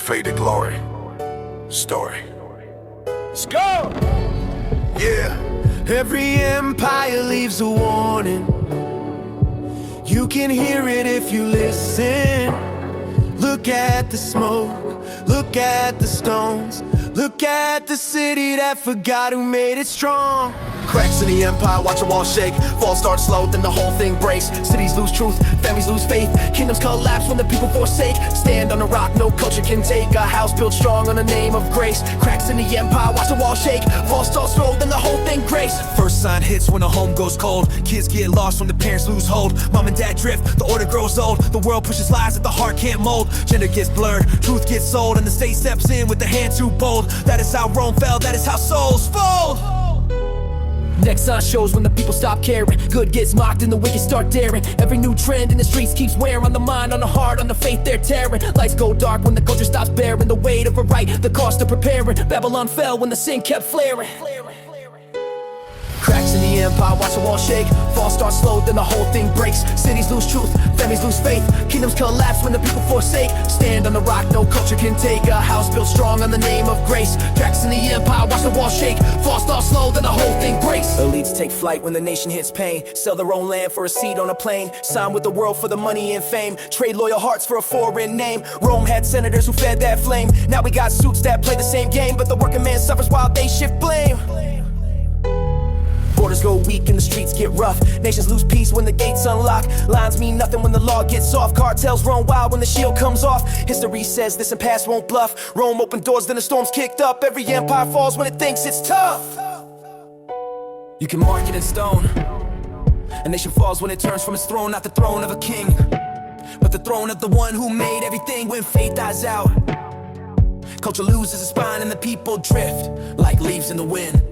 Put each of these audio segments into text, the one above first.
faded glory story. Let's go! Yeah. Every empire leaves a warning. You can hear it if you listen. Look at the smoke, look at the stones, look at the city that forgot who made it strong. Cracks in the empire, watch them all shake. Fall starts slow, then the whole thing breaks. Cities lose truth, families lose faith. Kingdoms collapse when the people forsake. Stand on a rock, no culture can take. A house built strong on the name of grace. Cracks in the empire, watch the wall shake. Fall starts slow, then the whole thing breaks. First sign hits when the home goes cold. Kids get lost when the parents lose hold. Mom and dad drift, the order grows old. The world pushes lies that the heart can't mold. Gender gets blurred, truth gets sold, and the state steps in with the hand too bold. That is how Rome fell, that is how souls fold. Next sign shows when the people stop caring. Good gets mocked and the wicked start daring. Every new trend in the streets keeps wearing on the mind, on the heart, on the faith they're tearing. Lights go dark when the culture stops bearing the weight of a right, the cost of preparing. Babylon fell when the sin kept flaring. Cracks in the empire, watch the wall shake. Fall starts slow, then the whole thing breaks. Cities lose truth, families lose faith. Kingdoms collapse when the people forsake. Stand on the rock, no culture can take. A house built strong on the name of grace. Cracks in the empire, watch the wall shake. Fall starts slow, then the whole thing breaks. Elites take flight when the nation hits pain. Sell their own land for a seat on a plane. Sign with the world for the money and fame. Trade loyal hearts for a foreign name. Rome had senators who fed that flame. Now we got suits that play the same game, but the working man suffers while they shift blame. Borders go weak and the streets get rough. Nations lose peace when the gates unlock. Lines mean nothing when the law gets off. Cartels run wild when the shield comes off. History says this and past won't bluff. Rome opened doors, then the storm's kicked up. Every empire falls when it thinks it's tough. You can mark it in stone. A nation falls when it turns from its throne, not the throne of a king, but the throne of the one who made everything. When faith dies out, culture loses its spine and the people drift like leaves in the wind.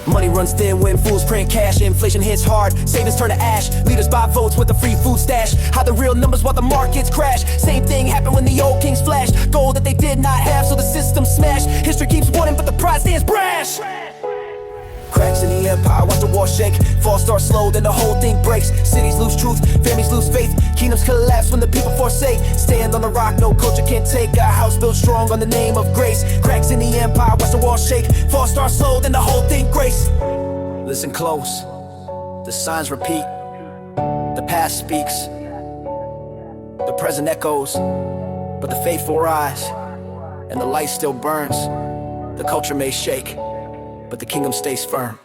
Money runs thin when fools print cash. Inflation hits hard, savings turn to ash. Leaders buy votes with a free food stash. Hide the real numbers while the markets crash. Same thing happened when the old kings flashed gold that they did not have, so the system smashed. History keeps warning, but the pride stands brash. Cracks in the empire, watch the wall shake. Fall starts slow, then the whole thing breaks. Cities lose truth, families lose faith. Kingdoms collapse when the people forsake. Stand on the rock, no culture can take. A house built strong on the name of grace. Cracks in the empire, watch the wall shake. Fall starts slow, then the whole thing breaks. Listen close, the signs repeat. The past speaks, the present echoes, but the faithful rise, and the light still burns. The culture may shake, but the kingdom stays firm.